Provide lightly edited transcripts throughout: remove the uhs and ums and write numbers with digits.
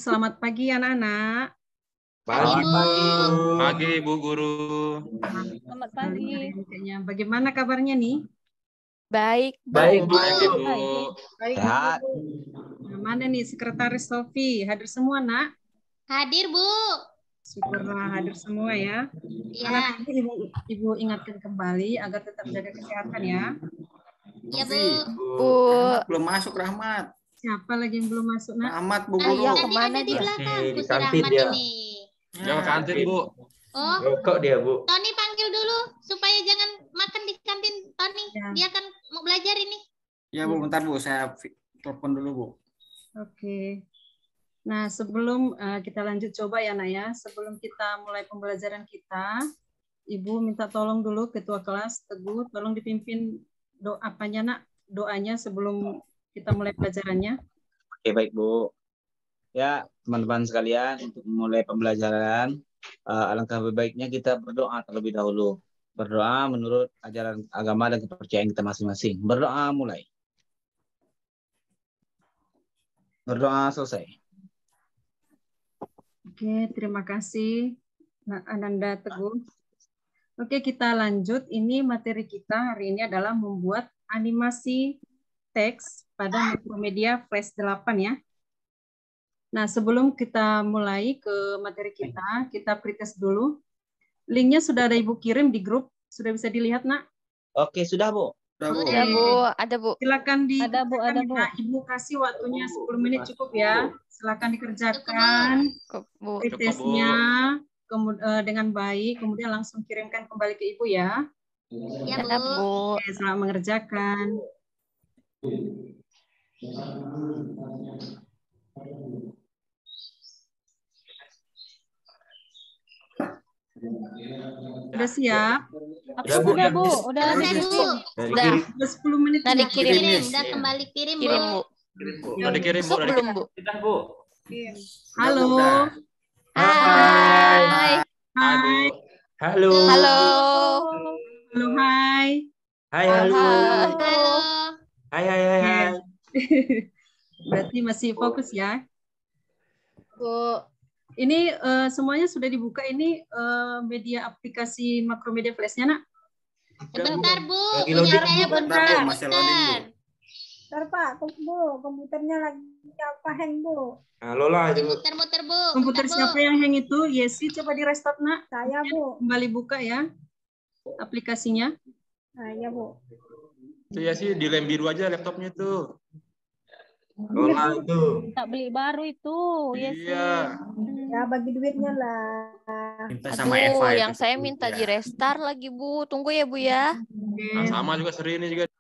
selamat pagi anak-anak. Pagi, Bu. Pagi, Bu Guru. Selamat pagi. Bagaimana kabarnya nih? Baik, Bu. Baik, Bu. Baik, Ibu. Baik. Sehat. Nah, mana nih Sekretaris Sofi? Hadir semua, Nak? Hadir, Bu. Syukurlah hadir semua ya. Ya, Anak ibu ingatkan kembali agar tetap jaga kesehatan ya. ya, Bu. Bu. Rahmat belum masuk, Rahmat. Siapa lagi yang belum masuk, Nak? Rahmat, Bu Nah, Guru. Iya, tadi kemana ada di dia? belakang, Di Bu si kantin Rahmat dia. ini. Ya, ke kantin, Bu. Oh, Kok dia, Bu? Tony panggil dulu supaya jangan makan di kantin, Tony. Ya. Dia kan mau belajar ini. Ya, Bu, bentar, Bu. Saya telepon dulu, Bu. Oke. Nah, sebelum kita lanjut coba ya, Nak ya. Sebelum kita mulai pembelajaran kita, Ibu minta tolong dulu Ketua Kelas, Teguh, tolong dipimpin apanya, Nak? Doanya sebelum kita mulai pelajarannya. Oke, baik, Bu. Ya, teman-teman sekalian, untuk memulai pembelajaran, alangkah lebih baiknya kita berdoa terlebih dahulu. Berdoa menurut ajaran agama dan kepercayaan kita masing-masing. Berdoa mulai. Berdoa selesai. Oke, terima kasih, Nak Ananda Teguh. Oke, kita lanjut. Ini materi kita hari ini adalah membuat animasi teks pada Makromedia Flash 8 ya. Nah, sebelum kita mulai ke materi kita pretest dulu. Linknya sudah ada Ibu kirim di grup. Sudah bisa dilihat, Nak? Oke, sudah, Bu. Udah, Bu. Ada, Bu. Ada, Bu. Silakan Ada, Bu. Ada, Bu. Nah, Ibu kasih waktunya 10 menit cukup ya. Silakan dikerjakan Bu. pretestnya dengan baik. Kemudian langsung kirimkan kembali ke Ibu ya. Ya, Ada, Bu. Bu. Oke, selamat mengerjakan. Sudah siap? Aku Bu. sudah, Bu. Udah Selesai, dikirim. Bu. Udah. Sudah 10 menit. Udah ya? dikirim. Udah kembali kirim, Bu. Kirim, Bu. Udah dikirim, Bu. Masuk belum, Bu? Sudah, Bu. Halo. Udah. Hai. Hai, Bu. Halo. Halo. Halo, hai. Hai, halo. Halo. Hai, hai, hai, hai. Berarti masih fokus ya. Bu. Ini semuanya sudah dibuka ini media aplikasi Makromedia Flash-nya, Nak? Sebentar, Bu. Lagi Punya loading, saya Bu. belum Bentar, Bu. pernah Masih loading, Bu. bukan. Bentar Pak, Bu, komputernya lagi apa hang Bu? Halo lah, Bu. Muter-muter, Bu. Komputer Bentar, Bu. siapa yang hang itu? Yesi, coba di restart, Nak. Saya Bu. Kembali buka ya aplikasinya. Nah, ya Bu. Itu ya sih, di lem biru aja laptopnya tuh. Lola itu. Tak beli baru itu. Ya sih. Iya. Ya bagi duitnya lah. Minta sama Aduh, Eva. yang saya minta di restart lagi, Bu. Tunggu ya, Bu ya. Nah, sama juga Sri ini juga.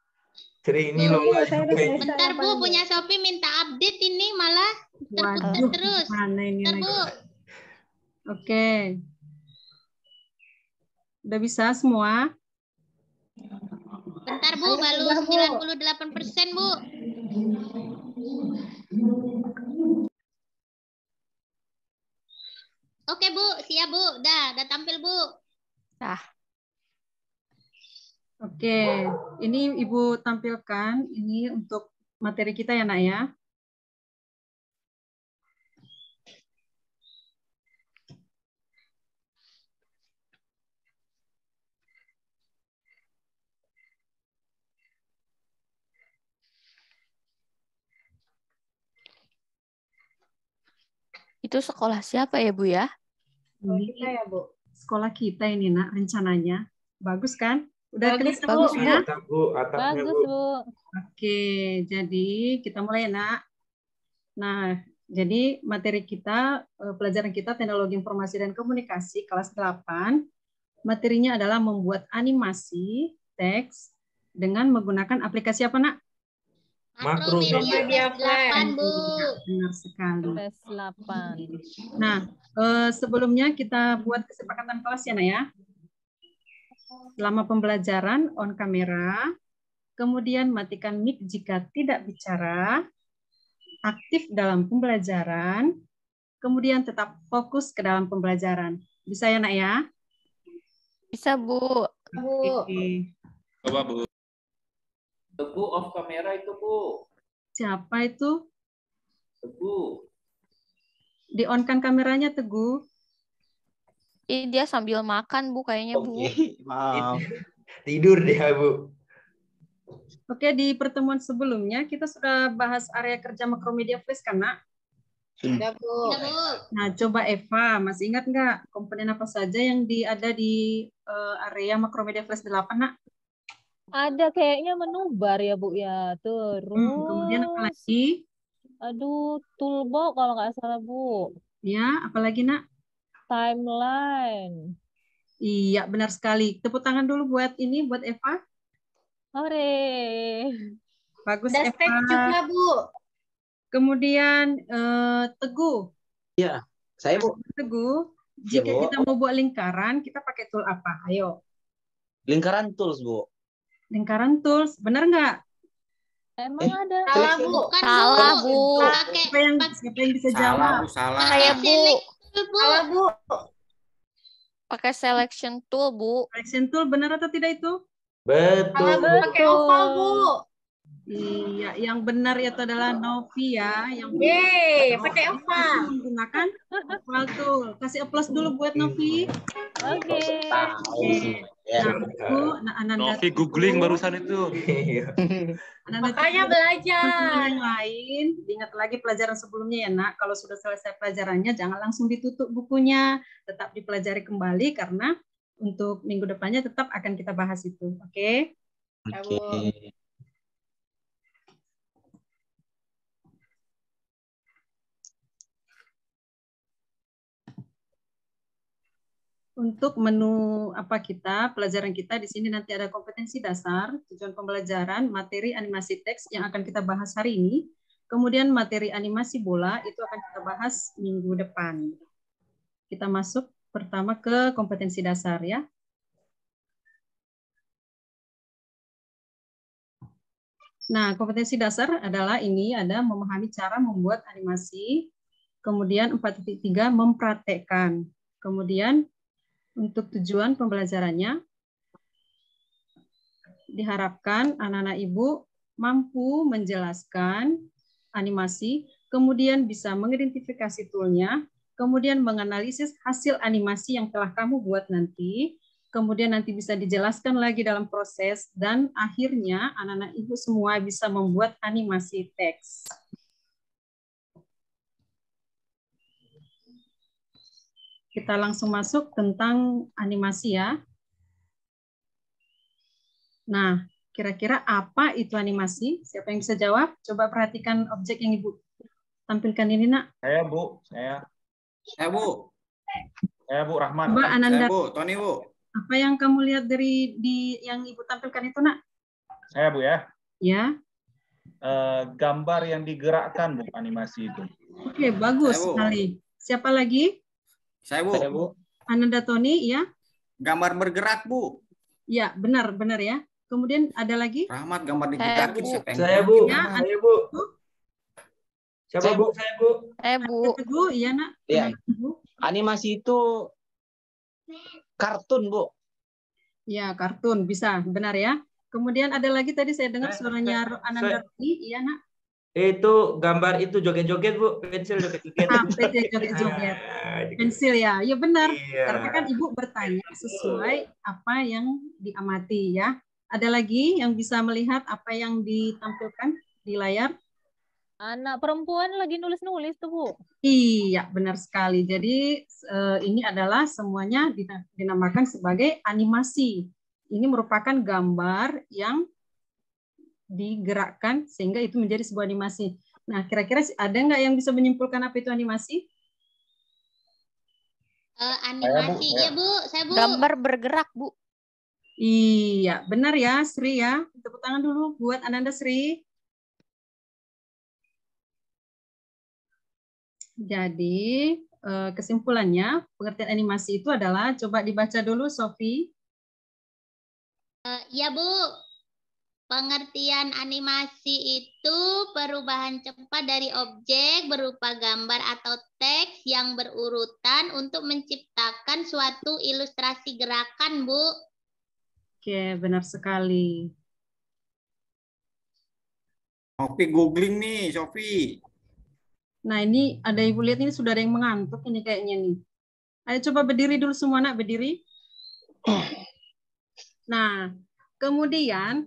Seri ini Bu, Lola. saya udah selesai. Bentar, Bu. apanya. Punya Shopee minta update ini malah terputar Waduh, terus. mana ini Bentar, lagi? Bu. Oke. Udah bisa semua? Bentar, Bu. Baru Udah, Bu. 98%, Bu. Oke, Bu. Siap, Bu. Udah tampil, Bu. Oke, ini Ibu tampilkan ini untuk materi kita ya, Nak ya. Itu sekolah siapa ya, Bu ya? Kalau kita ya Bu. Sekolah kita ini, Nak, rencananya. Bagus kan? Udah Bagus, kelihatan bagus, ya? Atap, Bu. Atapnya, Bagus, Bu. Bu. Oke, jadi kita mulai ya, Nak. Nah, jadi materi kita, pelajaran kita Teknologi Informasi dan Komunikasi kelas 8. Materinya adalah membuat animasi teks dengan menggunakan aplikasi apa, Nak? Makromedia Flash 8, Bu. Benar sekali. Tes 8. Nah, sebelumnya kita buat kesepakatan kelas ya, Nak ya. Selama pembelajaran on kamera, kemudian matikan mic jika tidak bicara, aktif dalam pembelajaran, kemudian tetap fokus ke dalam pembelajaran. Bisa ya, Nak ya? Bisa, Bu. Bu. Oke. Coba, Bu. Teguh off kamera itu, Bu. Siapa itu? Teguh. Di-on-kan kameranya, Teguh. Ih, dia sambil makan, Bu, kayaknya, Bu. Oke, maaf. Tidur dia, Bu. Oke, di pertemuan sebelumnya kita sudah bahas area kerja Makromedia Flash kan, Nak? Ya, Bu. Nah, coba Eva, masih ingat nggak komponen apa saja yang ada di area Makromedia Flash 8, Nak? Ada kayaknya menu bar ya, Bu ya. Kemudian apa Terus, lagi? aduh, toolbox kalau nggak salah, Bu. Ya, apalagi, Nak? Timeline. Iya, benar sekali. Tepuk tangan dulu buat Eva. Hore. Bagus, Ada spek Eva. juga, Bu. Kemudian Teguh. Iya, saya Bu. Teguh, Iya, jika Bu. kita mau buat lingkaran, kita pakai tool apa? Ayo. Lingkaran tools, Bu. Lingkaran tools, benar nggak? Emang ada. Salah, Bu. Kan, Salah, Bu. Pakai Siapa yang bisa Salah, jawab? Bu, salah. Saya, Bu. Salah, Bu. Pakai selection tool, Bu. Selection tool benar atau tidak itu? Salah, Bu. Betul. Pakai oval, Bu. Iya, yang benar itu adalah Novi ya. Yang Yeay, pakai oval. menggunakan oval tool. Kasih applause dulu buat Novi. Oke. Tahu sih. Ya. Ananda Novi googling barusan itu. Iya. Ananda Makanya Teguh, belajar. teman-teman yang lain, diingat lagi pelajaran sebelumnya ya, Nak. Kalau sudah selesai pelajarannya, jangan langsung ditutup bukunya. Tetap dipelajari kembali karena untuk minggu depannya tetap akan kita bahas itu. Oke? Oke. Untuk menu pelajaran kita di sini nanti ada kompetensi dasar, tujuan pembelajaran, materi animasi teks yang akan kita bahas hari ini. Kemudian materi animasi bola itu akan kita bahas minggu depan. Kita masuk pertama ke kompetensi dasar ya. Nah, kompetensi dasar adalah ada memahami cara membuat animasi, kemudian 4.3 mempraktekkan. Kemudian untuk tujuan pembelajarannya, diharapkan anak-anak Ibu mampu menjelaskan animasi, kemudian bisa mengidentifikasi toolnya, kemudian menganalisis hasil animasi yang telah kamu buat nanti, kemudian nanti bisa dijelaskan lagi dalam proses, dan akhirnya anak-anak Ibu semua bisa membuat animasi teks. Kita langsung masuk tentang animasi ya. Nah, kira-kira apa itu animasi? Siapa yang bisa jawab? Coba perhatikan objek yang Ibu tampilkan ini, Nak. Saya, Bu. Saya, Bu. Saya, Bu, Rahman. Coba Ananda, Saya, Bu. Tony, Bu. apa yang kamu lihat dari yang Ibu tampilkan itu, Nak? Saya, Bu, ya. Ya. Gambar yang digerakkan, Bu, animasi itu. Oke, bagus sekali. Siapa lagi? Saya, Bu. Saya, Bu. Ananda Tony, ya. Gambar bergerak, Bu. Ya, benar ya. Kemudian ada lagi? Rahmat, gambar digerakin. Saya, Bu. Ya, Saya, Bu. Siapa, Bu? Saya, Bu. Bu. Bu, iya, Nak. Iya. Bu. Animasi itu kartun, Bu. Ya, kartun bisa, benar ya. Kemudian ada lagi tadi saya dengar suaranya Ananda Tony, iya, Nak. Itu gambar itu joget-joget, Bu. Pensil joget-joget. Pensil joget-joget. Pensil ya. Ya benar. Iya. Karena kan Ibu bertanya sesuai apa yang diamati ya. Ada lagi yang bisa melihat apa yang ditampilkan di layar? Anak perempuan lagi nulis-nulis tuh, Bu. Iya, benar sekali. Jadi ini adalah semuanya dinamakan sebagai animasi. Ini merupakan gambar yang digerakkan sehingga itu menjadi sebuah animasi. Nah, kira-kira ada nggak yang bisa menyimpulkan apa itu animasi? Animasi, ya, Bu. Saya, Bu. Gambar bergerak, Bu. Iya, benar ya, Sri ya. Tepuk tangan dulu buat Ananda Sri. Jadi, kesimpulannya, pengertian animasi itu adalah, coba dibaca dulu, Sofi. Ya, Bu. Pengertian animasi itu perubahan cepat dari objek berupa gambar atau teks yang berurutan untuk menciptakan suatu ilustrasi gerakan, Bu. Oke, benar sekali. Sofi googling nih, Sofi. Nah, ini ada Ibu lihat ini sudah ada yang mengantuk ini kayaknya nih. Ayo coba berdiri dulu semua nak, berdiri. Nah, kemudian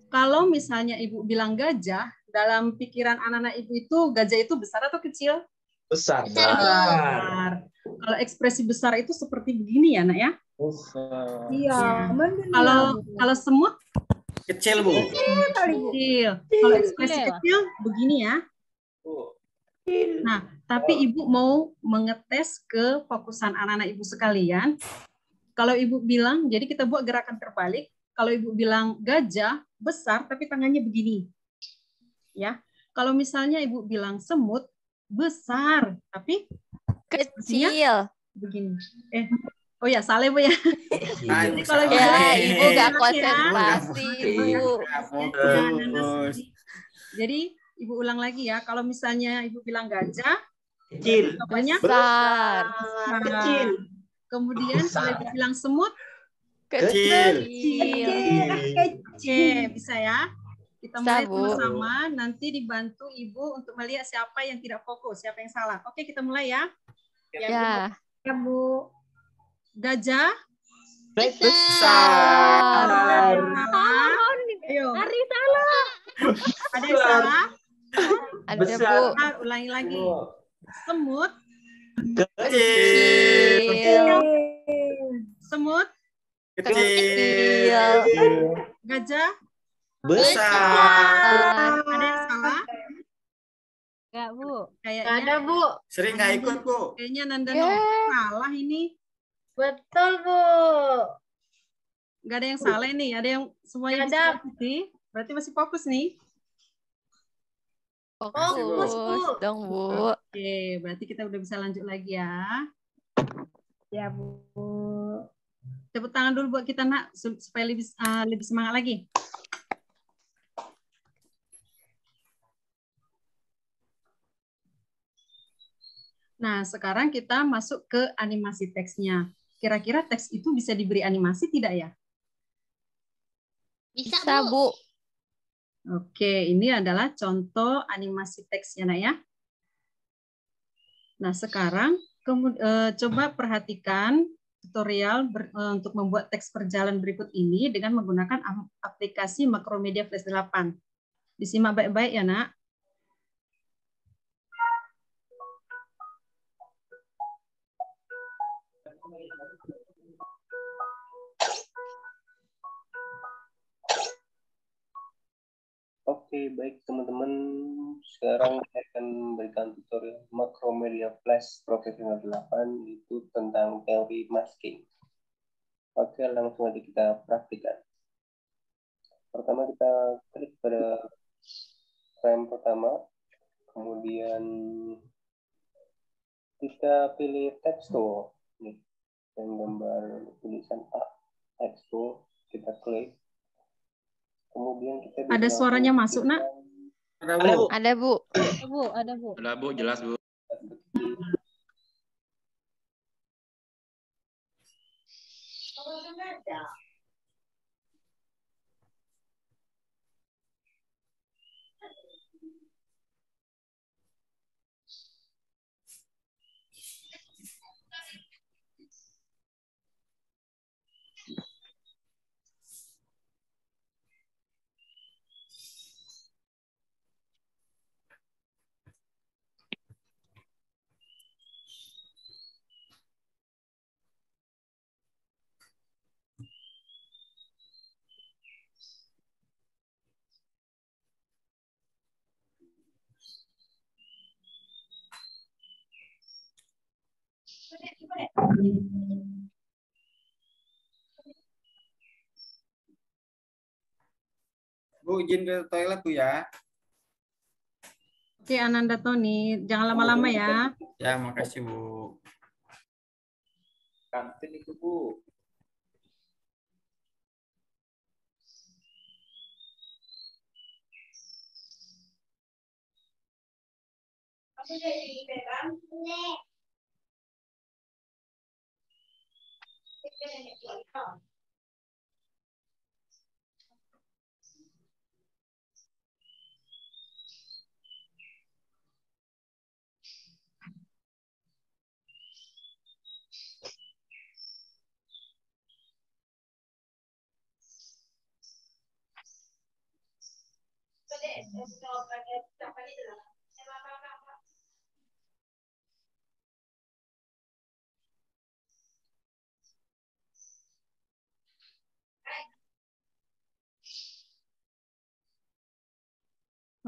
kalau misalnya Ibu bilang gajah, dalam pikiran anak-anak Ibu itu gajah itu besar atau kecil? Besar. Besar, Bu. Besar. Kalau ekspresi besar itu seperti begini ya, nak ya? Iya, benar. Kalau semut Kecil, Bu. kecil. Kalau ekspresi Kecil. kecil begini ya. Nah, tapi Ibu mau mengetes ke fokusan anak-anak Ibu sekalian. Kalau Ibu bilang, jadi kita buat gerakan terbalik. Kalau Ibu bilang gajah besar tapi tangannya begini. Ya. Kalau misalnya Ibu bilang semut besar tapi ekspresinya Kecil. begini. Oh ya, salah Bu ya. Ayo, Jadi kalau salah. bilang, Ya, Ibu gak ya. konsentrasi, Bu. Fokus. Jadi Ibu ulang lagi ya. Kalau misalnya Ibu bilang gajah, Kecil. jawabannya Besar. besar. Kemudian kalau Ibu bilang semut, Kecil. oke, bisa ya. Kita Bisa, mulai Bu. sama-sama. Nanti dibantu Ibu untuk melihat siapa yang tidak fokus, siapa yang salah. Oke, kita mulai ya. Ya. Ya, Bu. Gajah. Besar. Ayo. Ari salah. Ada yang salah? Ada, Besar. Bu. Ulangi lagi. Semut. Kecil. Semut. Kecil. Gajah. Besar. Ada yang salah? Enggak, Bu. Kayaknya. Bu. Sering nggak ikut, Bu. Kayaknya Nanda Ya. salah ini. Betul, Bu. Nggak ada yang salah ini. Ada yang semuanya Nggak bisa ada. fokus nih. Berarti masih fokus nih. Fokus dong, Bu. Oke, berarti kita udah bisa lanjut lagi ya. Ya, Bu. Tepuk tangan dulu buat kita nak supaya lebih semangat lagi. Nah, sekarang kita masuk ke animasi teksnya. Kira-kira teks itu bisa diberi animasi tidak ya? Bisa, Bisa, Bu. Bu. Oke, ini adalah contoh animasi teksnya nak ya. Nah, sekarang coba perhatikan tutorial untuk membuat teks perjalanan berikut ini dengan menggunakan aplikasi Macromedia Flash 8. Disimak baik-baik ya, Nak. Oke, baik teman-teman. Sekarang saya akan memberikan tutorial Macromedia Flash Professional 8 itu tentang teori masking. Oke, langsung aja kita praktikan. Pertama kita klik pada frame pertama, kemudian kita pilih text tool, nih, yang gambar tulisan A, text tool, kita klik. Kemudian kita ada suaranya masuk, Nak? Ada, Bu. Ada, Bu. Ada, Bu. Ada, Bu. Ada, Bu. Jelas, Bu. Bu, izin ke toilet, Bu, ya. Oke, Ananda Tony, jangan lama-lama ya. Ya, makasih, Bu. Kantin itu, Bu.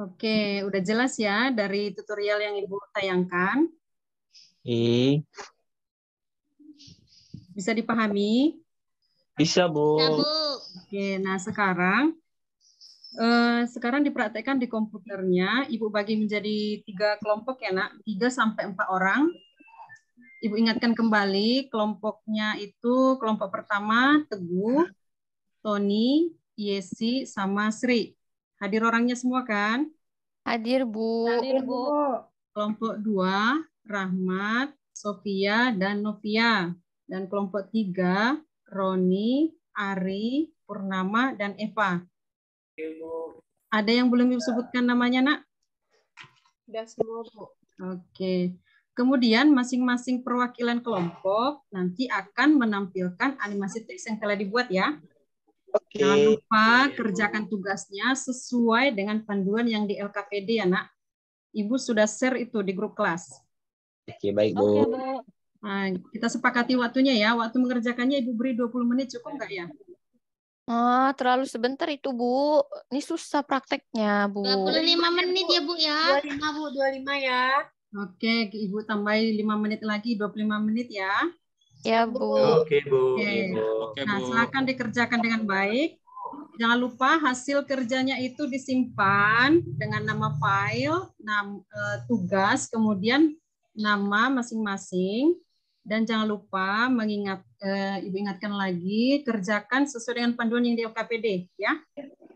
Oke, udah jelas ya dari tutorial yang Ibu tayangkan. Bisa dipahami? Bisa, Bu. Oke, nah sekarang dipraktekkan di komputernya. Ibu bagi menjadi 3 kelompok ya, Nak. 3 sampai 4 orang. Ibu ingatkan kembali kelompoknya itu kelompok pertama Teguh, Tony, Yesi, sama Sri. Hadir orangnya semua kan? Hadir, Bu. Hadir, Bu. Kelompok 2, Rahmat, Sofia, dan Novia. Dan kelompok 3, Roni, Ari, Purnama, dan Eva. Ada yang belum disebutkan namanya, Nak? Sudah semua, Bu. Oke. Kemudian masing-masing perwakilan kelompok nanti akan menampilkan animasi teks yang telah dibuat ya. Jangan lupa kerjakan tugasnya sesuai dengan panduan yang di LKPD ya, Nak. Ibu sudah share itu di grup kelas. Oke, baik, Bu. Oke, Bu. Nah, kita sepakati waktunya ya. Waktu mengerjakannya Ibu beri 20 menit, cukup nggak ya? Terlalu sebentar itu, Bu. Ini susah prakteknya, Bu. 25 menit ya, Bu ya. 25, Bu. 25 ya. Oke, Ibu tambahin 5 menit lagi, 25 menit ya. Ya, Bu. Oke, Bu. Oke. Nah, silakan dikerjakan dengan baik. Jangan lupa hasil kerjanya itu disimpan dengan nama file, tugas, kemudian nama masing-masing. Dan jangan lupa Ibu ingatkan lagi, kerjakan sesuai dengan panduan yang di LKPD, ya.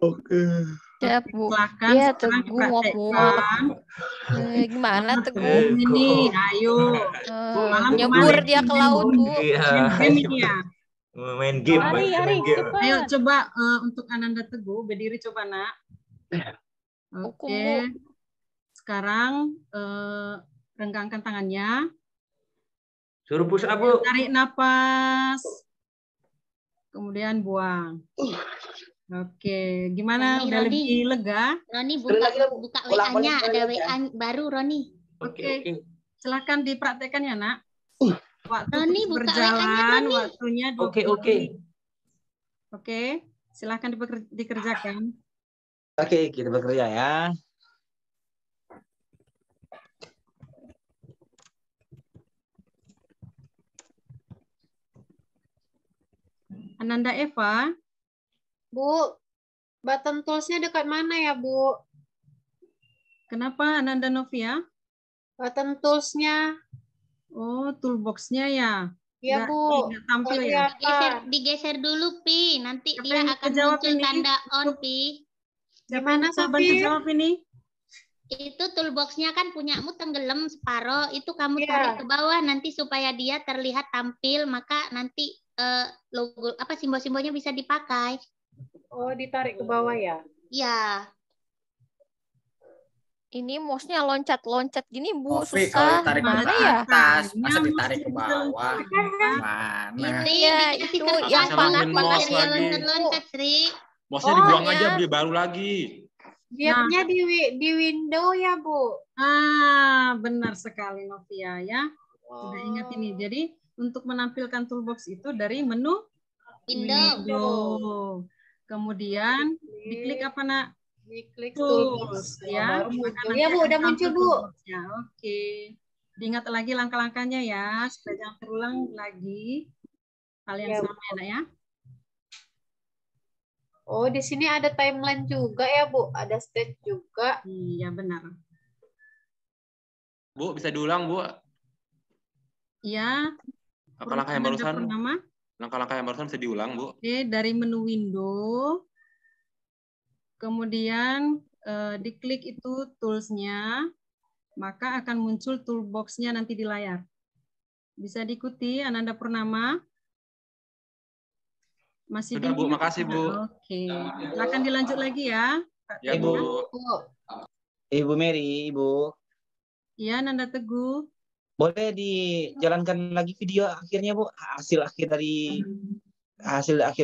Oke. Ya, Bu. Silakan Ya, sekarang Teguh mau dipraktekkan. gimana, Teguh? Ini, ayo. Malam Nyebur kemarin dia ke laut, Bu. Iya. game ini ya. Main game. Ari, cepat. Ayo coba untuk Ananda Teguh, berdiri coba, Nak. Oke. Sekarang renggangkan tangannya. Suruh push up, Bu. Tarik napas. Kemudian buang. Oke, gimana? Udah lebih lega? Roni buka WA-nya, ada WA baru Roni. Oke. Silakan dipraktekkan ya, Nak. Waktu Roni buka berjalan, WA-nya, waktunya 20 menit. Oke, silakan dikerjakan. Oke, kita bekerja ya. Ananda Eva. Bu, button tools-nya dekat mana ya, Bu? Kenapa Ananda Novia? Button tools-nya. Oh, toolbox-nya ya? Iya, Bu. Nggak tampil ya? Digeser dulu, Pi. Nanti Siapa dia yang akan jawab muncul ini? tanda on, Pi. Gimana, Bantu jawab ini? Itu toolbox-nya kan punyamu tenggelam separoh. Itu kamu tarik ke bawah nanti supaya dia terlihat tampil. Maka nanti logo simbol-simbolnya bisa dipakai. Oh, ditarik ke bawah ya? Iya. Ini mouse-nya loncat-loncat gini, Bu. Ovi, Susah. kalau ditarik ke Mana ya? atas, masa ditarik ke bawah? Mana? Iya, itu yang panas-panas yang loncat-loncat, Sri. Mouse-nya dibuang aja, beli baru lagi. Dietnya di window ya, Bu? Benar sekali, Novia ya. Sudah ingat ini. Jadi, untuk menampilkan toolbox itu dari menu window. Kemudian, diklik apa, Nak? Diklik Tools, ya. Iya, Bu, udah muncul, Bu. Oke. Diingat lagi langkah-langkahnya ya, supaya jangan terulang lagi hal yang sama ya, Nak ya. Oh, di sini ada timeline juga ya, Bu? Ada stage juga. Iya, benar. Bu, bisa diulang, Bu? Iya. Langkah-langkah yang barusan. Langkah-langkah yang barusan bisa diulang, Bu. Oke, dari menu window. Kemudian diklik itu tools-nya, maka akan muncul toolbox-nya nanti di layar. Bisa diikuti, Ananda Purnama? Masih sudah, Bu. Makasih, Bu. Oke. Silakan dilanjut lagi ya. Ya, Bu. Ibu Mary, Ibu. Iya, Nanda Teguh. Boleh dijalankan lagi video akhirnya, Bu? Hasil akhir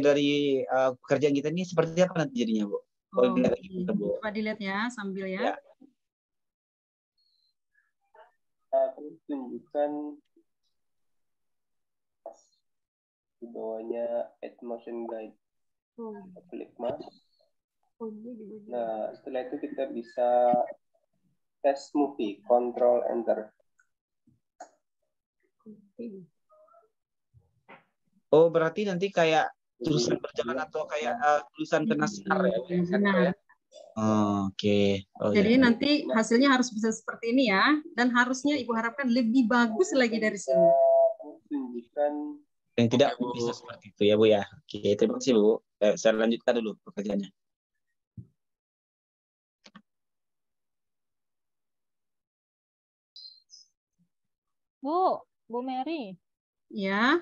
dari pekerjaan kita ini seperti apa nanti jadinya, Bu? Oh, lihat oke. gitu, Bu. Coba dilihat ya sambil ya. Ya. Terus tunjukkan di bawahnya add motion guide. Kita klik mas. Nah, setelah itu kita bisa test movie, control enter. Oh, berarti nanti kayak tulisan berjalan atau kayak tulisan kena sinar ya, Bu, ya? Benar. Oke. Oh, Jadi ya. nanti hasilnya harus bisa seperti ini ya, dan harusnya Ibu harapkan lebih bagus lagi dari sini. Tunjukkan Yang tidak bisa seperti itu ya, Bu ya. Oke, terima kasih, Bu. Saya lanjutkan dulu pekerjaannya. Bu Mary, Ya.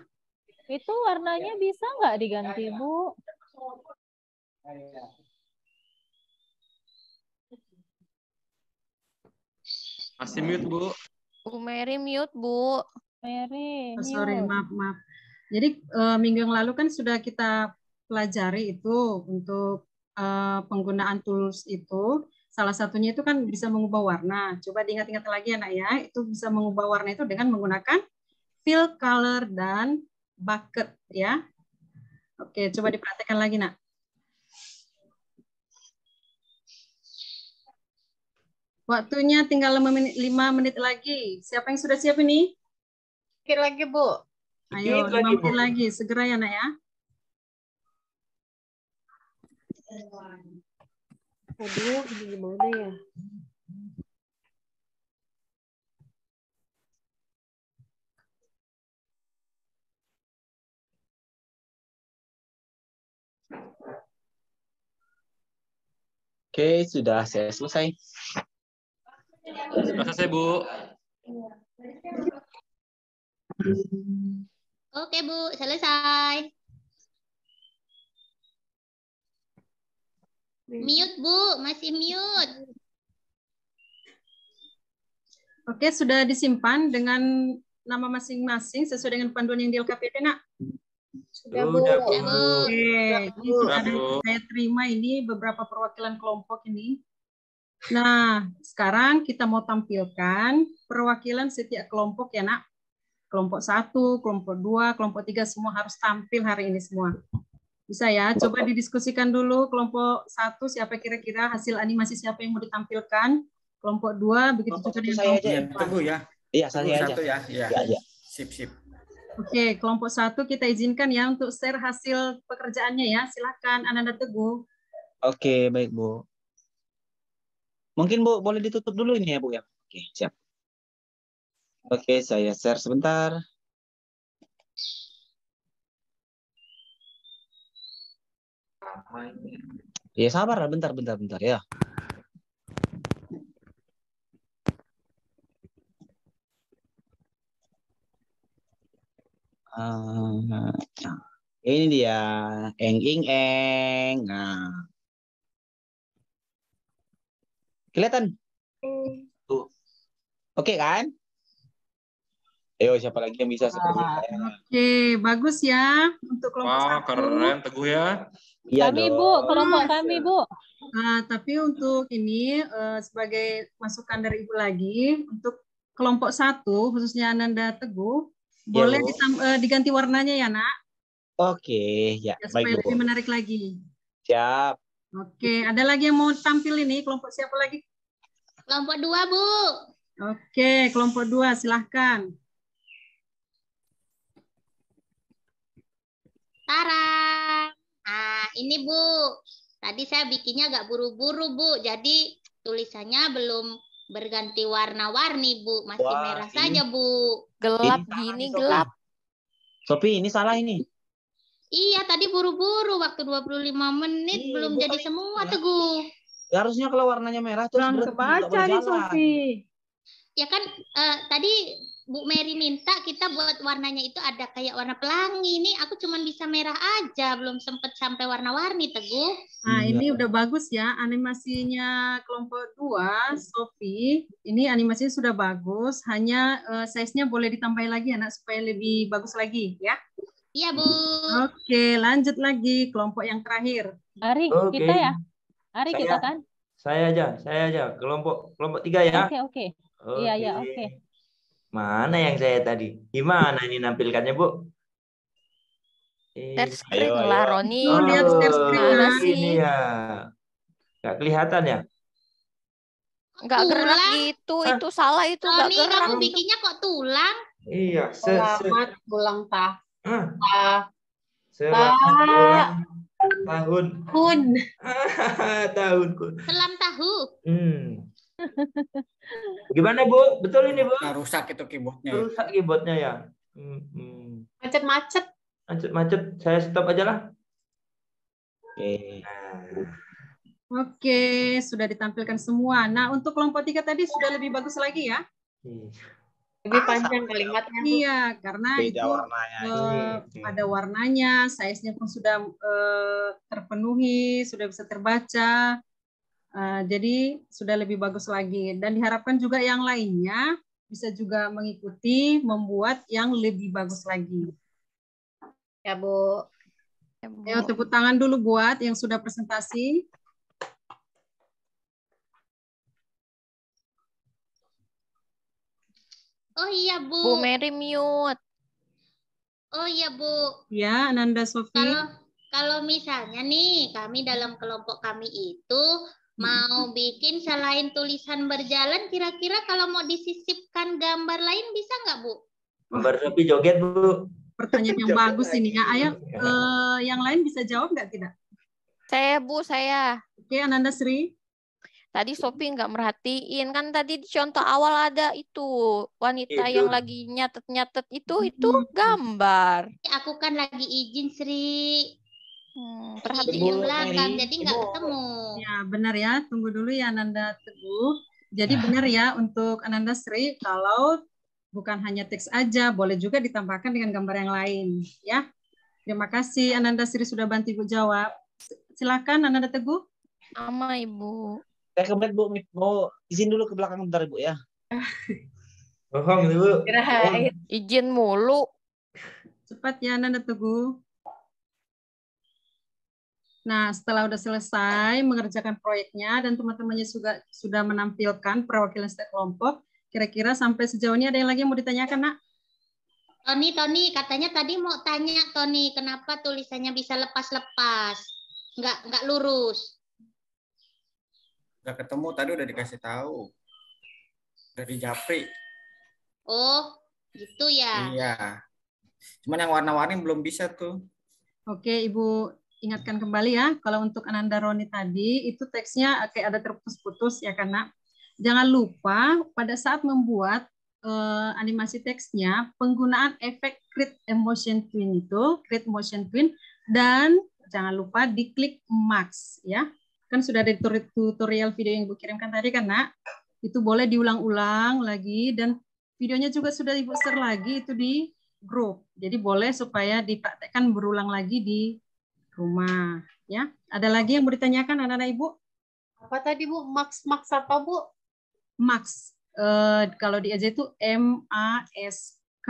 itu warnanya bisa nggak diganti, Bu? Masih mute, Bu. Bu Mary mute, Bu. Mary, Oh, sorry, mute. maaf. Jadi minggu yang lalu kan sudah kita pelajari itu untuk penggunaan tools itu. Salah satunya itu kan bisa mengubah warna. Coba diingat-ingat lagi anak ya, itu bisa mengubah warna itu dengan menggunakan fill color dan bucket ya. Oke, coba diperhatikan lagi nak. Waktunya tinggal 5 menit lagi. Siapa yang sudah siap ini? Sedikit lagi, Bu. Ayo, 5 menit lagi. Segera ya, nak ya. Aduh, ini gimana ya? Oke, sudah saya selesai. Sudah selesai, Bu. Oke, Bu, selesai. Mute, Bu, masih mute. Oke, sudah disimpan dengan nama masing-masing sesuai dengan panduan yang di LKPD, nak? Sudah, Bu. Sudah, Bu. Oke, ini Sudah, ada Bu. saya terima ini beberapa perwakilan kelompok ini. Nah, sekarang kita mau tampilkan perwakilan setiap kelompok ya, nak. Kelompok 1, kelompok 2, kelompok 3 semua harus tampil hari ini semua. Bisa ya? Coba didiskusikan dulu kelompok 1 siapa kira-kira hasil animasi siapa yang mau ditampilkan. Kelompok 2 begitu juga dengan saya kelompok aja. Iya, tunggu ya. Iya, saya Tunggu aja. satu ya. Iya. Ya, ya. Sip, sip. Oke, kelompok 1 kita izinkan ya untuk share hasil pekerjaannya ya. Silakan Ananda Teguh. Oke, baik, Bu. Mungkin, Bu, boleh ditutup dulu ini ya, Bu ya. Oke, siap. Oke, saya share sebentar. Ya, sabar, bentar ya. Ini dia, eng. Nah, kelihatan? Tuh. Oke kan? Ayo, siapa lagi yang bisa seperti saya? Oke, bagus ya untuk kelompok Wah, 1. keren, Teguh ya. Iya Kami, dong. Bu, kelompok kami, Bu. Nah, tapi untuk ini sebagai masukan dari Ibu lagi, untuk kelompok 1, khususnya Ananda Teguh, Iya, boleh Bu. diganti warnanya ya, nak? Oke, ya, Ya, baik, supaya lebih Bu. menarik lagi. Siap. Oke, ada lagi yang mau tampil ini? Kelompok siapa lagi? Kelompok 2, Bu. Oke, kelompok 2, silahkan. Tara. Nah, ini Bu. Tadi saya bikinnya agak buru-buru, Bu. Jadi tulisannya belum berganti warna-warni, Bu. Masih Wah, merah ini- saja, Bu. Gelap Ini salah gini, nih, Sophie. gelap. Sophie, ini salah ini. Iya, tadi buru-buru. Waktu 25 menit Iya, belum Bu, jadi kali semua, ya. Teguh. Ya, harusnya kalau warnanya merah terus Kurang berhenti, nggak kebaca boleh nih, jalan. Sophie. Ya kan tadi Bu Mary minta kita buat warnanya itu ada kayak warna pelangi. Ini aku cuma bisa merah aja, belum sempet sampai warna-warni, Teguh. Nah, Iya. ini udah bagus ya animasinya kelompok 2, Sophie. Ini animasinya sudah bagus, hanya size-nya boleh ditambahin lagi anak supaya lebih bagus lagi ya. Iya, Bu. Oke, lanjut lagi kelompok yang terakhir. Ari, Oke. kita ya? Ari kita kan? Saya aja. Kelompok 3 ya. Oke. Iya, oke. Mana yang saya tadi? Gimana ini nampilkannya, Bu? Share screen lah, Roni. Lihat share screen Mana lah. sih? Ini ya. Nggak kelihatan ya? Nggak gerak gitu. Itu salah, itu nggak Tony, gerak. kamu bikinnya kok tulang? Iya. Selamat ulang Selamat ulang tahun. Tahunku. Selam tahu. Gimana, Bu? Betul ini, Bu? Nah, rusak itu keyboardnya. Rusak keyboardnya ya. Macet-macet. Macet. Saya stop aja lah. Oke, sudah ditampilkan semua. Nah, untuk kelompok 3 tadi sudah lebih bagus lagi ya. Lebih panjang kalimatnya. Iya, karena Beda itu warnanya. ada warnanya, size-nya pun sudah terpenuhi, sudah bisa terbaca. Jadi sudah lebih bagus lagi. Dan diharapkan juga yang lainnya bisa juga mengikuti membuat yang lebih bagus lagi. Ya, Bu. Ya, tepuk tangan dulu buat yang sudah presentasi. Oh iya, Bu. Bu Mary mute. Oh iya, Bu. Ya, Ananda Sofi. Kalau misalnya nih, kami dalam kelompok kami itu mau bikin selain tulisan berjalan, kira-kira kalau mau disisipkan gambar lain bisa nggak, Bu? Gambar Sofi joget, Bu. Pertanyaan yang bagus ini ya. Ayo, yang lain bisa jawab nggak tidak? Saya, Bu, saya. Oke, Ananda Sri. Tadi Sophie nggak merhatiin. Kan tadi di contoh awal ada itu. Wanita Itu. yang lagi nyatet-nyatet itu gambar. Aku kan lagi izin, Sri. Perhatiin. Izin ke belakang, jadi nggak ketemu. Ya, benar ya. Tunggu dulu ya, Ananda Teguh. Jadi benar ya untuk Ananda Sri, kalau bukan hanya teks aja, boleh juga ditambahkan dengan gambar yang lain. Ya. Terima kasih Ananda Sri sudah bantu Ibu jawab. Silakan Ananda Teguh. Sama Ibu. Saya kebetulan Bu mau izin dulu ke belakang bentar Bu ya. Bohong Bu. Izin mulu. Cepat ya Ananda Teguh. Nah, setelah udah selesai mengerjakan proyeknya dan teman-temannya juga sudah menampilkan perwakilan setiap kelompok, kira-kira sampai sejauh ini ada yang lagi yang mau ditanyakan, Nak? Tony, katanya tadi mau tanya Tony, kenapa tulisannya bisa lepas-lepas, nggak lurus? Udah ketemu tadi udah dikasih tahu dari Japri. Oh, gitu ya. Iya. Cuman yang warna-warni belum bisa tuh. Oke, Ibu ingatkan kembali ya. Kalau untuk Ananda Roni tadi itu teksnya kayak ada terputus-putus ya karena jangan lupa pada saat membuat animasi teksnya penggunaan efek Create Motion Twin itu, Create Motion Twin, dan jangan lupa diklik Max ya. Kan sudah ada tutorial video yang Ibu kirimkan tadi kan, Nak? Itu boleh diulang-ulang lagi dan videonya juga sudah Ibu share lagi itu di grup. Jadi boleh supaya dipraktekkan berulang lagi di rumah ya. Ada lagi yang mau ditanyakan anak-anak Ibu? Apa tadi Bu? Max apa Bu? Max. Kalau di aja itu MASK.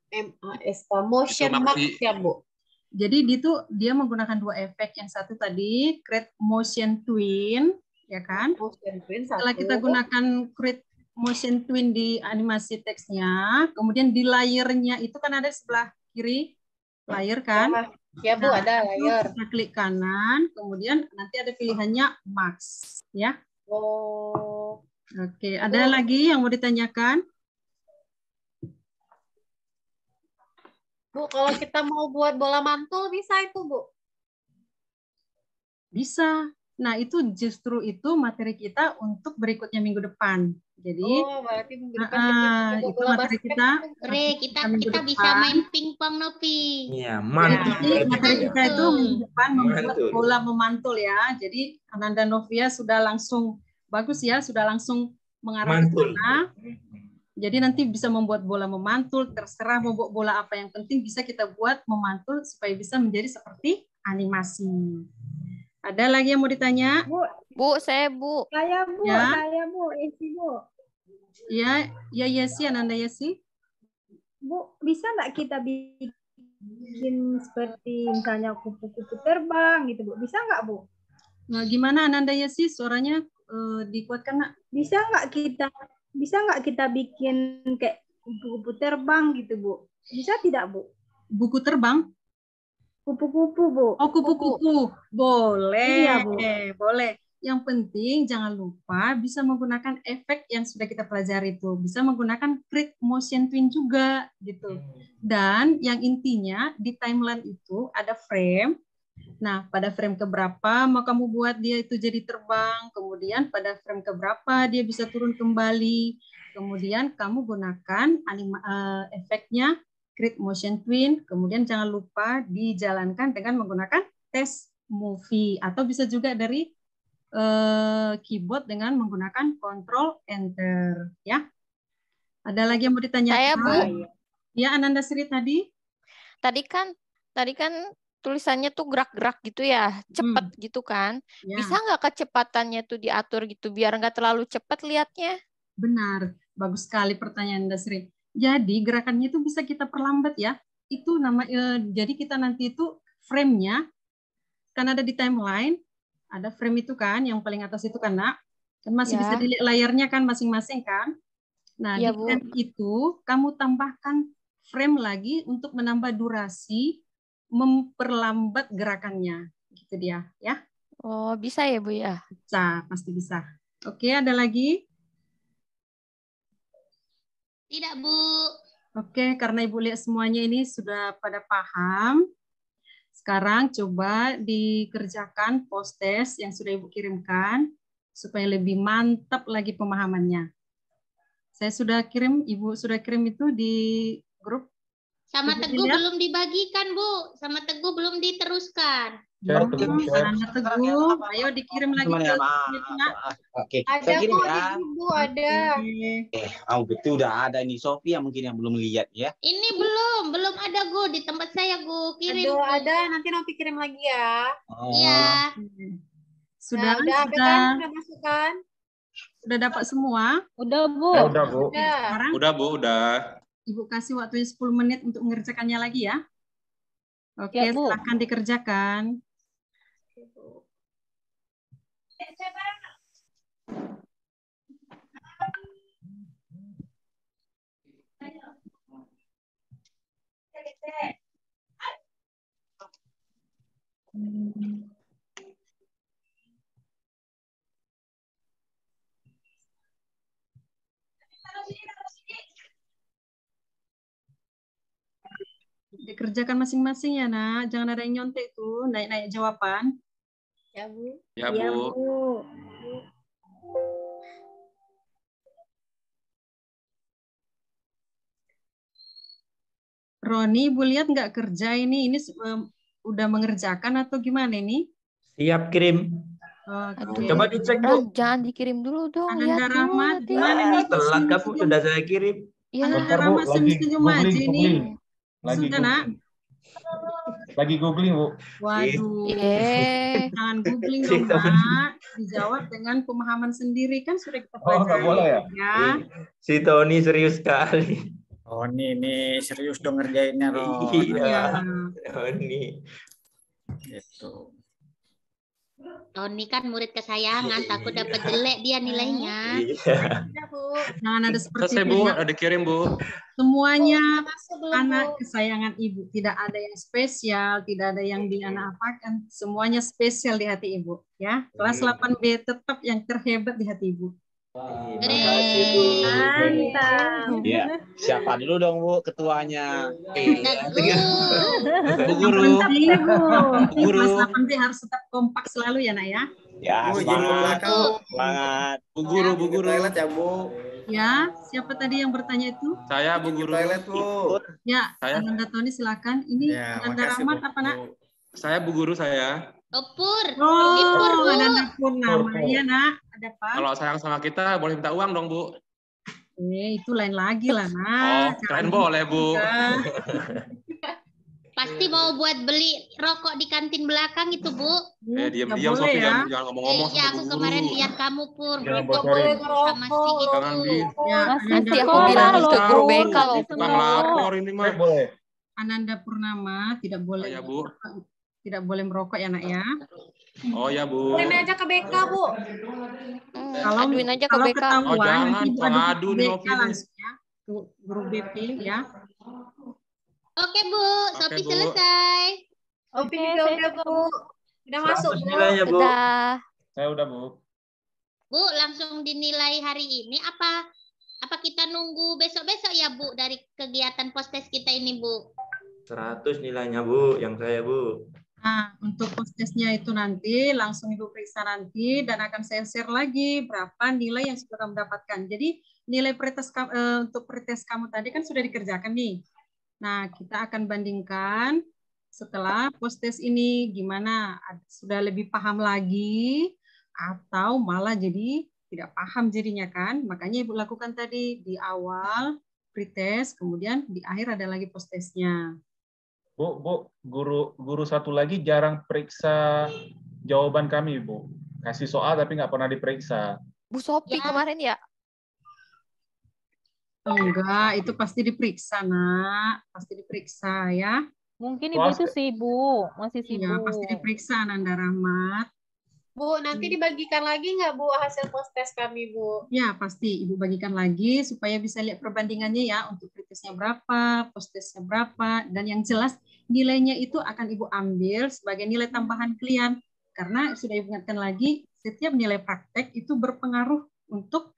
MASK. Motion Max ya Bu? Jadi dia menggunakan dua efek. Yang satu tadi Create Motion Twin, ya kan? Motion Twin satu. Setelah kita gunakan Create Motion Twin di animasi teksnya, kemudian di layernya itu kan ada sebelah kiri layer kan? Ya Bu, ada layer. Kita klik kanan, kemudian nanti ada pilihannya Max, ya. Oh. Oke, ada lagi yang mau ditanyakan? Bu, kalau kita mau buat bola mantul bisa itu, Bu? Bisa. Nah, itu justru itu materi kita untuk berikutnya minggu depan. Jadi, berarti minggu depan kita itu materi kita. Kita bisa main pingpong, Novi. Iya, mantul. Jadi, materi kita itu minggu depan membuat bola memantul ya. Jadi, Ananda Novia sudah langsung bagus ya, sudah langsung mengarah ke sana. Jadi nanti bisa membuat bola memantul, terserah mau buat bola apa, yang penting bisa kita buat memantul supaya bisa menjadi seperti animasi. Ada lagi yang mau ditanya? Bu, saya Bu. Saya Bu, ya? Saya Bu, Yesi Bu. Ya, Yesi, Ananda Yesi. Bu, bisa nggak kita bikin seperti misalnya kupu-kupu terbang gitu Bu? Bisa nggak Bu? Nah, gimana Ananda ya sih suaranya dikuatkan nak? Bisa nggak kita bikin kayak kupu-kupu terbang gitu, Bu? Bisa tidak, Bu? Buku terbang? Kupu-kupu, Bu. Oh, kupu-kupu. Boleh, Iya, Bu. boleh. Yang penting jangan lupa bisa menggunakan efek yang sudah kita pelajari itu. Bisa menggunakan create motion twin juga gitu. Dan yang intinya di timeline itu ada frame. Nah, pada frame keberapa mau kamu buat dia itu jadi terbang, kemudian pada frame keberapa dia bisa turun kembali, kemudian kamu gunakan efeknya create motion twin, kemudian jangan lupa dijalankan dengan menggunakan test movie, atau bisa juga dari keyboard dengan menggunakan Ctrl Enter, ya. Ada lagi yang mau ditanyakan? Saya, Bu. Ya, Ananda Sri tadi. Tadi kan tulisannya tuh gerak-gerak gitu ya, cepat gitu kan. Ya. Bisa nggak kecepatannya tuh diatur gitu biar nggak terlalu cepat lihatnya? Benar, bagus sekali pertanyaan Dasri. Jadi gerakannya itu bisa kita perlambat ya. Itu jadi kita nanti itu frame-nya kan ada di timeline, ada frame itu kan yang paling atas itu kan nak, kan masih bisa dilihat layarnya kan masing-masing kan. Nah di frame itu kamu tambahkan frame lagi untuk menambah durasi, memperlambat gerakannya, gitu dia ya. Oh bisa ya Bu ya? Bisa, pasti bisa. Oke, ada lagi? Tidak, Bu. Oke, karena Ibu lihat semuanya ini sudah pada paham. Sekarang coba dikerjakan post test yang sudah Ibu kirimkan supaya lebih mantap lagi pemahamannya. Saya sudah kirim, Ibu sudah kirim itu di grup. Sama Teguh belum dibagikan, Bu. Sama Teguh belum diteruskan. Ananda Teguh, ayo dikirim lagi ke Oke, Ada saya kirim kok ya. di grup, Bu, ada. Betul udah ada ini Sofia mungkin yang belum lihat ya. Ini belum ada, Gu. Di tempat saya, Gu. Kirim. Aduh, ada. Nanti Novi kirim lagi ya. Iya. Sudah, udah ada kan? Sudah masuk kan? Sudah dapat semua? Udah, Bu. Ya, udah, Bu. Sekarang Udah, Bu, udah. Ibu kasih waktunya 10 menit untuk mengerjakannya lagi ya. Oke, Ya, Bu. silakan dikerjakan. Dikerjakan masing-masing ya, Nak. Jangan ada yang nyontek tuh, naik-naik jawaban. Ya, Bu. Ya, Bu. Roni, Ibu lihat nggak kerja ini? Ini udah mengerjakan atau gimana ini? Siap kirim. Oke. Coba dicek, Bu. Jangan dikirim dulu dong. Ananda Lihat dulu Rahmat, nanti. gimana nih? Telat kamu sudah saya kirim. Ya. Ananda Rahmat senyum-senyum aja ini. Sudah, Nak? Lagi googling, Bu. Waduh. Jangan googling dong, Nak. Dijawab dengan pemahaman sendiri kan sudah kita pelajari. nggak boleh ya? Si Tony serius sekali. Ini serius dong ngerjainnya, Ron. Iya. Tony. Gitu. Tony kan murid kesayangan, takut dapat jelek dia nilainya. Iya. Jangan ada seperti Selesai, itu. Bu. ya. Ada dikirim, Bu. Semuanya anak kesayangan Ibu. Tidak ada yang spesial, tidak ada yang di anak apakan. Semuanya spesial di hati Ibu. Ya, kelas 8B tetap yang terhebat di hati Ibu. Mantap. Ya, siapa dulu dong Bu ketuanya? Bu Guru. Bu Guru. kelas 8B harus tetap kompak selalu ya, Nak ya. Ya, semangat. Semangat. Bu Guru. Toilet ya, Bu. Ya, siapa tadi yang bertanya itu? Saya Bu Guru. Toilet, Bu. Ya, Saya. Ananda Tony silakan. Ini Ya, Ananda makasih, Rahmat Bu. apa, Nak? Saya Bu Guru saya. Pur. Oh, Ananda Purnama. Iya, Nak. Ada apa? Kalau sayang sama kita boleh minta uang dong, Bu. Itu lain lagi lah, Oh, Nak. keren boleh, Bu. Pasti mau buat beli rokok di kantin belakang itu, Bu. Diam-diam, Sofi. Jangan ngomong-ngomong Iya, sama aku Bu Guru. kemarin lihat kamu, Pur. Jangan Nggak bocorin. boleh sama si itu. Jangan di. Ya, Nanti aku Sekolah bilang loh, ke guru Bu. BK loh. Tukang lapor ini mah. Boleh. Ananda Purnama tidak boleh Ya, Bu. Tidak boleh merokok ya, Nak ya. Oh ya, Bu. Kirim aja ke BK, Bu. Aduin aja ke Kalau BK. ketahuan, Oh, jangan, nanti Ibu pengadu adu nih, ke Novi BK nih. langsung ya. Ke guru BP ya. Oke, Bu. Sopi Bu. selesai. Opi juga udah, Bu. Udah masuk, 100 Bu. nilainya, Bu. Udah. Saya udah, Bu. Bu, langsung dinilai hari ini apa kita nunggu besok-besok ya, Bu, dari kegiatan postes kita ini, Bu? 100 nilainya, Bu, yang saya, Bu. Nah, untuk postesnya itu nanti langsung Ibu periksa nanti dan akan saya share lagi berapa nilai yang sudah kamu dapatkan. Jadi nilai pretest untuk pretest kamu tadi kan sudah dikerjakan nih. Nah, kita akan bandingkan setelah postes ini gimana, sudah lebih paham lagi atau malah jadi tidak paham jadinya kan. Makanya Ibu lakukan tadi di awal pretest, kemudian di akhir ada lagi postesnya. Bu, guru satu lagi jarang periksa jawaban kami, Bu. Kasih soal tapi nggak pernah diperiksa. Bu Sopi kemarin ya? Enggak, itu pasti diperiksa, Nak. Pasti diperiksa ya. Mungkin Ibu itu sibuk, masih Iya, sibuk. pasti diperiksa, Ananda Rahmat. Bu, nanti dibagikan lagi nggak, Bu, hasil postes kami, Bu? Ya, pasti Ibu bagikan lagi supaya bisa lihat perbandingannya ya, untuk pretestnya berapa, postesnya berapa, dan yang jelas nilainya itu akan Ibu ambil sebagai nilai tambahan kalian. Karena sudah Ibu ingatkan lagi, setiap nilai praktek itu berpengaruh untuk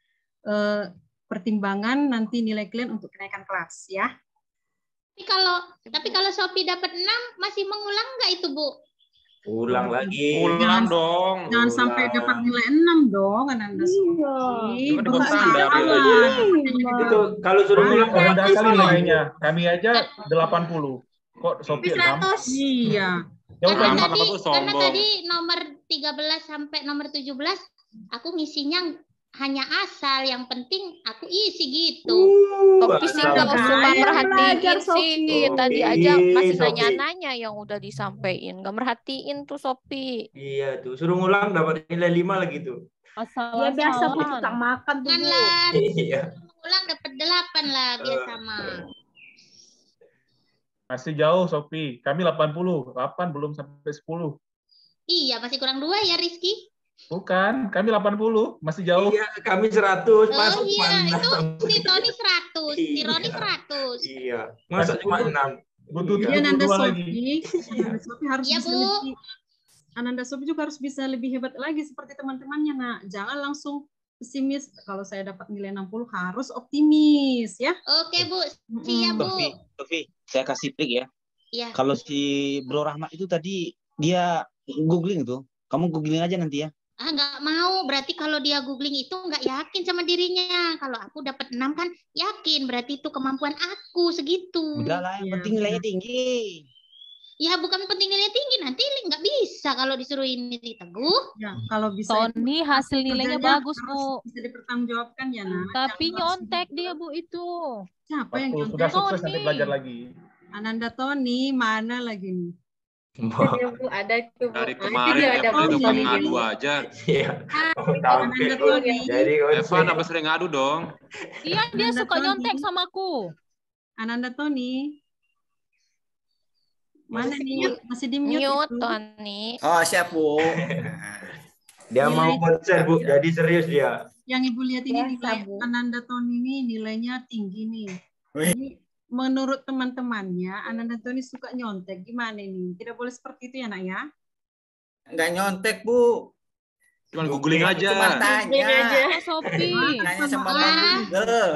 pertimbangan nanti nilai kalian untuk kenaikan kelas ya. Tapi kalau Sophie dapat 6 masih mengulang nggak itu, Bu? Ulang lagi. Ulang dong. Jangan sampai dapat nilai 6 dong, Ananda Sophie. Itu kan ikut standar. Itu kalau suruh ulang Ada kali nilainya. Kami aja 80. Kok Sophie 100? Iya. Karena tadi nomor 13 sampai nomor 17 aku ngisinya hanya asal, yang penting aku isi gitu. Sopi sih nggak suka merhatiin sih. Tadi aja masih nanya-nanya yang udah disampaikan. Nggak merhatiin tuh Sopi. Iya tuh, suruh ngulang dapat nilai 5 lagi tuh. Ya biasa Bu tukang makan tuh, Bu. Iya. Ulang dapat 8 lah biasa mah. Masih jauh, Sophie. Kami 80. 8 belum sampai 10. Iya, masih kurang 2 ya, Rizky? Bukan, kami 80. Masih jauh. Iya, kami 100. Oh iya, itu si Tony 100. Si Roni 100. Iya, masa cuma 6. Butuh Jadi Ananda 72 lagi. Sophie harus Iya, bisa Bu. lebih, Ananda Sophie juga harus bisa lebih hebat lagi seperti teman-temannya, Nak. Jangan langsung pesimis. Kalau saya dapat nilai 60 harus optimis ya. Oke, Bu. Siap, Bu. Sophie, saya kasih trik ya. Iya. Kalau si Bro Rahmat itu tadi dia googling tuh. Kamu googling aja nanti ya. Nggak mau. Berarti kalau dia googling itu nggak yakin sama dirinya. Kalau aku dapat 6 kan yakin. Berarti itu kemampuan aku segitu. Udahlah, yang penting nilainya tinggi. Ya bukan penting nilai tinggi. Nanti nggak bisa kalau disuruh ini Teguh. Ya, kalau bisa. Tony hasil nilainya kerjanya bagus, harus Bu. bisa dipertanggungjawabkan ya, Nak. Tapi Jangan nyontek dia, Bu, itu. Siapa yang Waktu nyontek? sudah sukses nanti belajar lagi. Ananda Tony, mana lagi nih? Iya, Bu, ada itu, Bu. Dari Nah, kemarin itu dia ada, Evan Bu. itu kan ngadu aja. Iya. Ananda Tony. Jadi Evan apa sering ngadu dong? Iya, dia Ananda suka Tony. nyontek sama aku. Ananda Tony. Mana nih? Masih di mute Mute, itu. Tony. Oh, siap, Bu. dia mau konser, Bu. Jadi serius dia. Yang Ibu lihat ini Biasa, nilai Bu. Ananda Tony ini nilainya tinggi nih. Jadi menurut teman-temannya Ananda Tony suka nyontek. Gimana nih? Tidak boleh seperti itu ya, Nak ya? Enggak nyontek, Bu. Cuman googling aja. Cuma Googling aja. tanya. Sophie. Tanya sama Bang Google.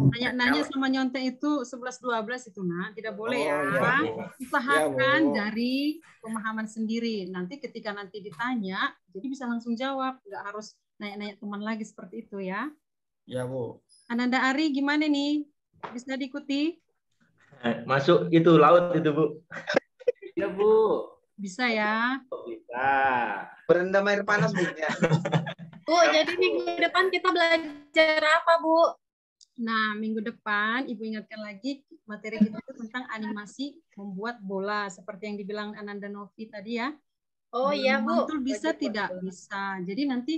Nanya-nanya sama nyontek itu 11-12 itu, Nak. Tidak boleh ya. iya, Usahakan Bu. dari pemahaman sendiri. Nanti ketika nanti ditanya, jadi bisa langsung jawab. Nggak harus nanya-nanya teman lagi seperti itu ya. Ya, Bu. Ananda Ari gimana nih? Bisa diikuti? Masuk itu laut itu, Bu. Ya, Bu. Bisa ya. Bisa. Berendam air panas, Bu. Ya. Bu, jadi minggu depan kita belajar apa, Bu? Nah, minggu depan Ibu ingatkan lagi materi kita itu tentang animasi membuat bola seperti yang dibilang Ananda Novi tadi ya. Oh iya, Bu. Mantul bisa tidak? Bisa. Jadi nanti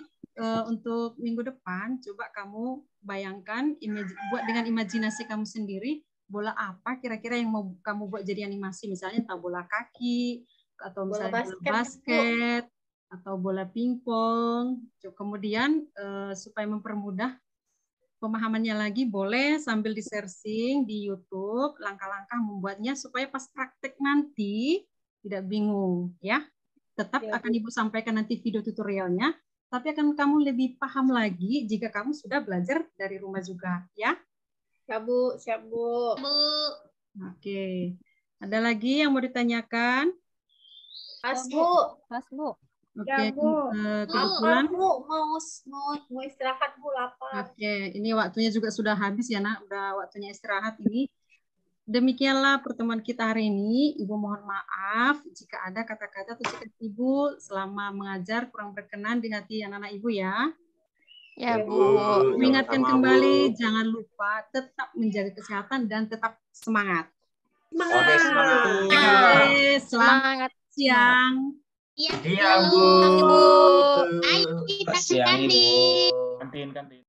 untuk minggu depan coba kamu bayangkan buat dengan imajinasi kamu sendiri bola apa kira-kira yang mau kamu buat jadi animasi, misalnya entah bola kaki atau misalnya bola basket atau bola pingpong. Kemudian supaya mempermudah pemahamannya lagi, boleh sambil di-searching di YouTube langkah-langkah membuatnya supaya pas praktek nanti tidak bingung ya. Tetap akan Ibu sampaikan nanti video tutorialnya, tapi akan kamu lebih paham lagi jika kamu sudah belajar dari rumah juga ya. Ya Bu, siap Bu. Oke. Ada lagi yang mau ditanyakan? Pas Bu. Pas Bu. Oke, Ya Bu. kebetulan. Bu mau istirahat Bu, lapar. Oke, ini waktunya juga sudah habis ya Nak, udah waktunya istirahat ini. Demikianlah pertemuan kita hari ini. Ibu mohon maaf jika ada kata-kata atau sikap Ibu selama mengajar kurang berkenan di hati anak-anak Ibu ya. Ya Bu. Mengingatkan kembali, jangan lupa tetap menjaga kesehatan dan tetap semangat. Oke, semangat. Oke, selamat siang. Iya, Iya, Bu. Ayo kita ke Siang, Ibu. kantin. Kantin.